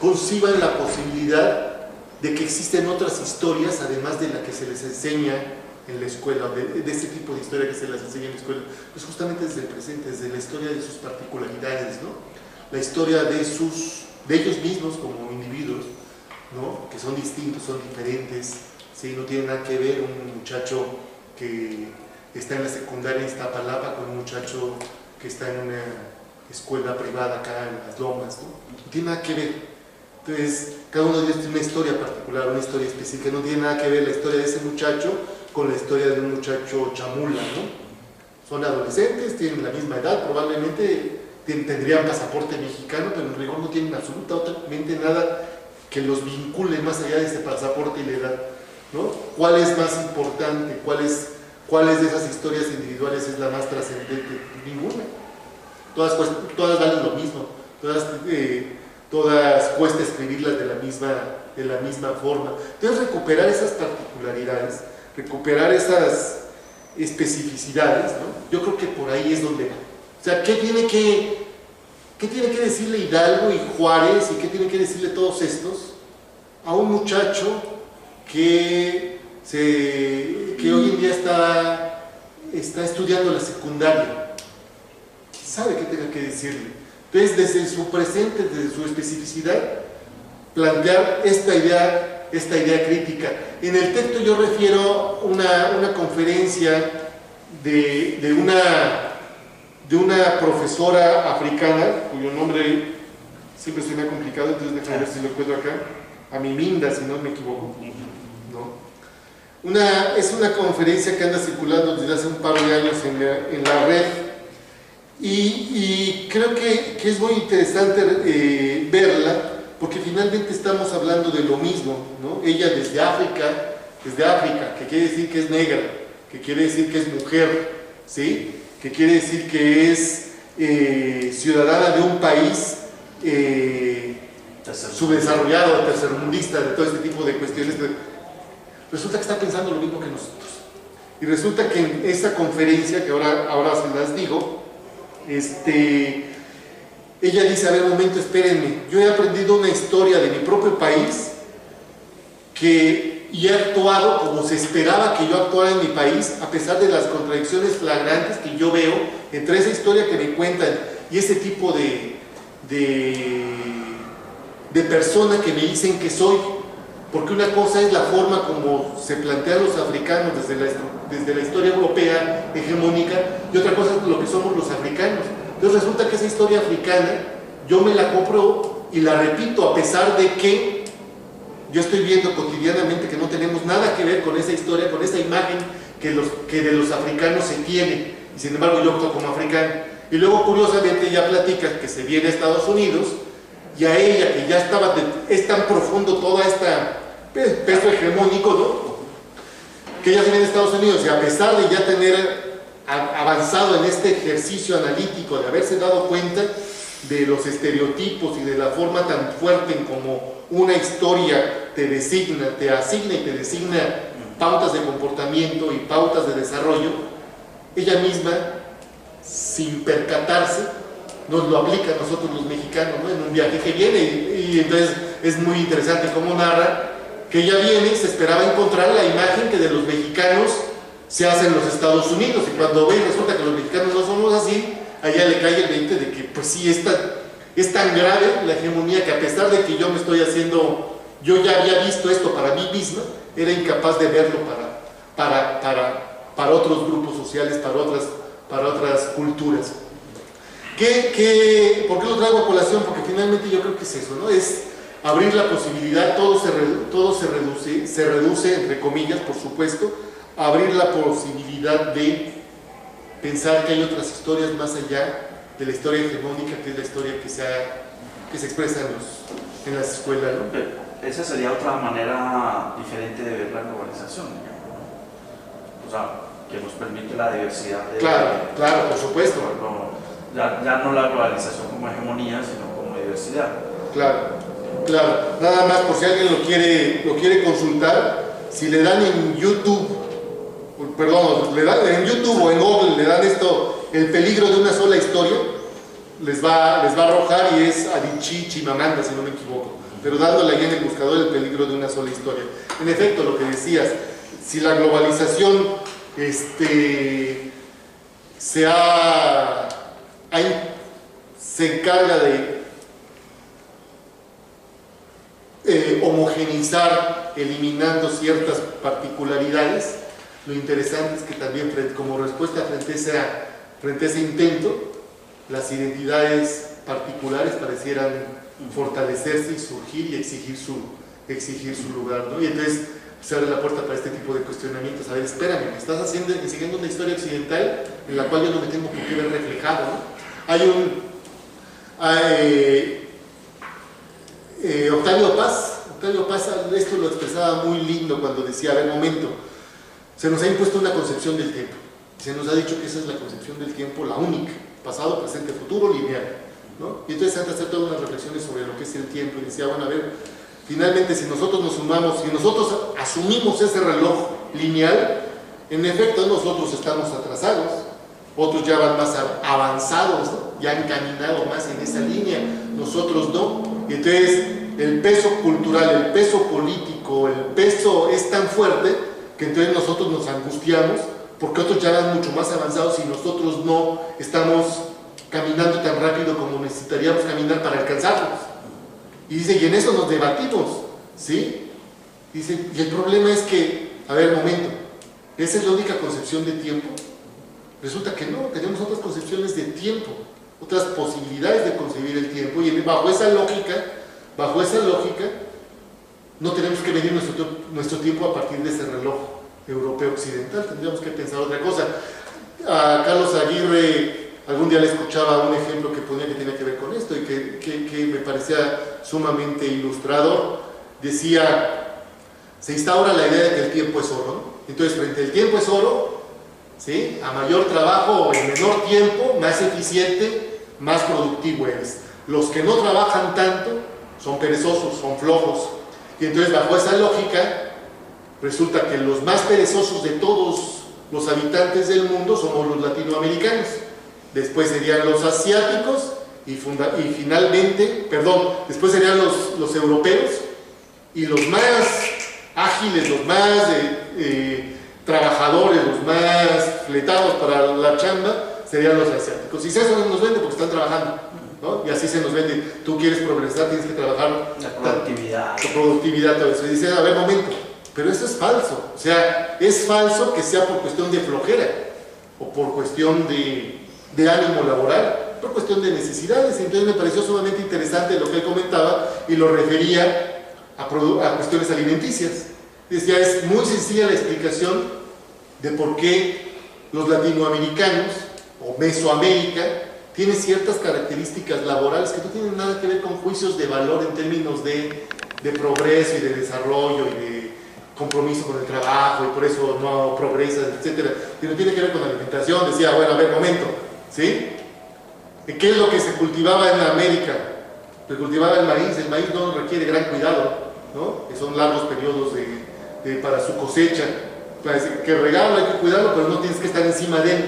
conciban la posibilidad de que existen otras historias además de la que se les enseña en la escuela, de este tipo de historia que se les enseña en la escuela, pues justamente desde el presente, desde la historia de sus particularidades, ¿no? La historia de ellos mismos como individuos, ¿no? Que son distintos, son diferentes, ¿sí? No tiene nada que ver un muchacho que está en la secundaria en Iztapalapa con un muchacho que está en una escuela privada acá en Las Lomas, ¿no? No tiene nada que ver. Entonces, cada uno de ellos tiene una historia particular, una historia específica. No tiene nada que ver la historia de ese muchacho con la historia de un muchacho chamula, ¿no? Son adolescentes, tienen la misma edad, probablemente tendrían pasaporte mexicano, pero en rigor no tienen absolutamente nada que los vincule más allá de ese pasaporte y la edad, ¿no? ¿Cuál es más importante? ¿Cuál es de esas historias individuales es la más trascendente? Ninguna. Todas valen lo mismo, todas cuesta escribirlas de la misma forma. Entonces, recuperar esas particularidades, recuperar esas especificidades, ¿no? Yo creo que por ahí es donde va. O sea, ¿qué tiene que decirle Hidalgo y Juárez y qué tienen que decirle todos estos a un muchacho que hoy en día está estudiando la secundaria? ¿Quién sabe qué tenga que decirle? Entonces, desde su presente, desde su especificidad, plantear esta idea crítica. En el texto yo refiero una conferencia de una profesora africana, cuyo nombre siempre suena complicado, entonces déjame ver si lo encuentro acá, Aminda, si no me equivoco, ¿no? Es una conferencia que anda circulando desde hace un par de años en la red, y creo que es muy interesante verla, porque finalmente estamos hablando de lo mismo, ¿no? Ella desde África, que quiere decir que es negra, que quiere decir que es mujer, ¿sí? Que quiere decir que es ciudadana de un país subdesarrollado, tercermundista, de todo este tipo de cuestiones. Resulta que está pensando lo mismo que nosotros. Y resulta que en esa conferencia, que ahora se las digo, ella dice, a ver, un momento, espérenme, yo he aprendido una historia de mi propio país y he actuado como se esperaba que yo actuara en mi país, a pesar de las contradicciones flagrantes que yo veo entre esa historia que me cuentan y ese tipo de persona que me dicen que soy. Porque una cosa es la forma como se plantean los africanos desde la historia europea hegemónica, y otra cosa es lo que somos los africanos. Entonces resulta que esa historia africana yo me la compro y la repito, a pesar de que yo estoy viendo cotidianamente que no tenemos nada que ver con esa historia, con esa imagen que de los africanos se tiene, y sin embargo yo actúo como africano. Y luego curiosamente ella platica que se viene a Estados Unidos, y a ella, que ya es tan profundo toda esta peso hegemónico, ¿no? Que ella se viene a Estados Unidos, y a pesar de ya tener avanzado en este ejercicio analítico, de haberse dado cuenta de los estereotipos y de la forma tan fuerte en como una historia te asigna y te designa pautas de comportamiento y pautas de desarrollo, ella misma, sin percatarse, nos lo aplica a nosotros los mexicanos, ¿no? En un viaje que viene, y entonces es muy interesante cómo narra que ella viene y se esperaba encontrar la imagen que de los mexicanos se hace en los Estados Unidos, y cuando ve resulta que los mexicanos no somos así, a ella le cae el 20 de que pues sí, es tan grave la hegemonía que a pesar de que yo ya había visto esto para mí misma, era incapaz de verlo para otros grupos sociales, para otras culturas. ¿Por qué lo traigo a colación? Porque finalmente yo creo que es eso, ¿no? Es abrir la posibilidad, todo se reduce, entre comillas, por supuesto, a abrir la posibilidad de pensar que hay otras historias más allá de la historia hegemónica, que es la historia que se expresa en las escuelas, ¿no? Esa sería otra manera diferente de ver la globalización, digamos, ¿no? O sea, que nos permite la diversidad de... Claro, por supuesto. Ya no la globalización como hegemonía, sino como diversidad. Claro. Nada más por si alguien lo quiere consultar, si le dan en YouTube, en YouTube o en Google le dan el peligro de una sola historia, les va a arrojar, y es Adichie Chimamanda, si no me equivoco. pero dándole ahí en el buscador el peligro de una sola historia. En efecto, lo que decías, si la globalización se encarga de homogeneizar, eliminando ciertas particularidades, lo interesante es que también como respuesta frente a ese intento, las identidades particulares parecieran fortalecerse y surgir y exigir su lugar, ¿no? Y entonces se abre la puerta para este tipo de cuestionamientos. A ver, espérame, estás siguiendo una historia occidental en la cual yo no me tengo por qué ver reflejado, ¿no? Octavio Paz esto lo expresaba muy lindo cuando decía, a ver, momento, se nos ha impuesto una concepción del tiempo, se nos ha dicho que esa es la concepción del tiempo, la única, pasado, presente, futuro, lineal, ¿no? Y entonces antes de hacer todas unas reflexiones sobre lo que es el tiempo, y decía, bueno, a ver, finalmente si nosotros nos sumamos, si nosotros asumimos ese reloj lineal, en efecto nosotros estamos atrasados, otros ya van más avanzados, ¿no? Ya han caminado más en esa línea, nosotros no. Y entonces el peso cultural, el peso político, el peso es tan fuerte que entonces nosotros nos angustiamos porque otros ya van mucho más avanzados y nosotros no estamos caminando tan rápido como necesitaríamos caminar para alcanzarlos. Y dice, y en eso nos debatimos, ¿sí? Dice, y el problema es que, a ver, momento, ¿esa es la única concepción de tiempo? Resulta que no, tenemos otras concepciones de tiempo, otras posibilidades de concebir el tiempo, y bajo esa lógica, no tenemos que medir nuestro tiempo a partir de ese reloj europeo occidental, tendríamos que pensar otra cosa. A Carlos Aguirre algún día le escuchaba un ejemplo que ponía que tenía que ver con esto y que me parecía sumamente ilustrador. Decía, se instaura la idea de que el tiempo es oro, ¿no? Entonces, frente al tiempo es oro, ¿sí? A mayor trabajo o en menor tiempo, más eficiente, más productivo eres. Los que no trabajan tanto son perezosos, son flojos. Y entonces, bajo esa lógica, resulta que los más perezosos de todos los habitantes del mundo somos los latinoamericanos. Después serían los asiáticos y finalmente, después serían los europeos, y los más ágiles, los más trabajadores, los más fletados para la chamba serían los asiáticos. Y eso no nos vende porque están trabajando, ¿no? Y así se nos vende. Tú quieres progresar, tienes que trabajar. La productividad. La productividad, todo eso. Y dice, a ver, momento, pero eso es falso. O sea, es falso que sea por cuestión de flojera o por cuestión de ánimo laboral, por cuestión de necesidades. Entonces me pareció sumamente interesante lo que él comentaba y lo refería a cuestiones alimenticias. Decía, es muy sencilla la explicación de por qué los latinoamericanos o Mesoamérica tiene ciertas características laborales que no tienen nada que ver con juicios de valor en términos de progreso y de desarrollo y de compromiso con el trabajo y por eso no progresa, etcétera, sino tiene que ver con la alimentación. Decía, bueno, a ver, momento, ¿sí? ¿Qué es lo que se cultivaba en América? Se cultivaba el maíz no requiere gran cuidado, ¿no? Que son largos periodos para su cosecha, que regarlo, hay que cuidarlo, pero no tienes que estar encima de él.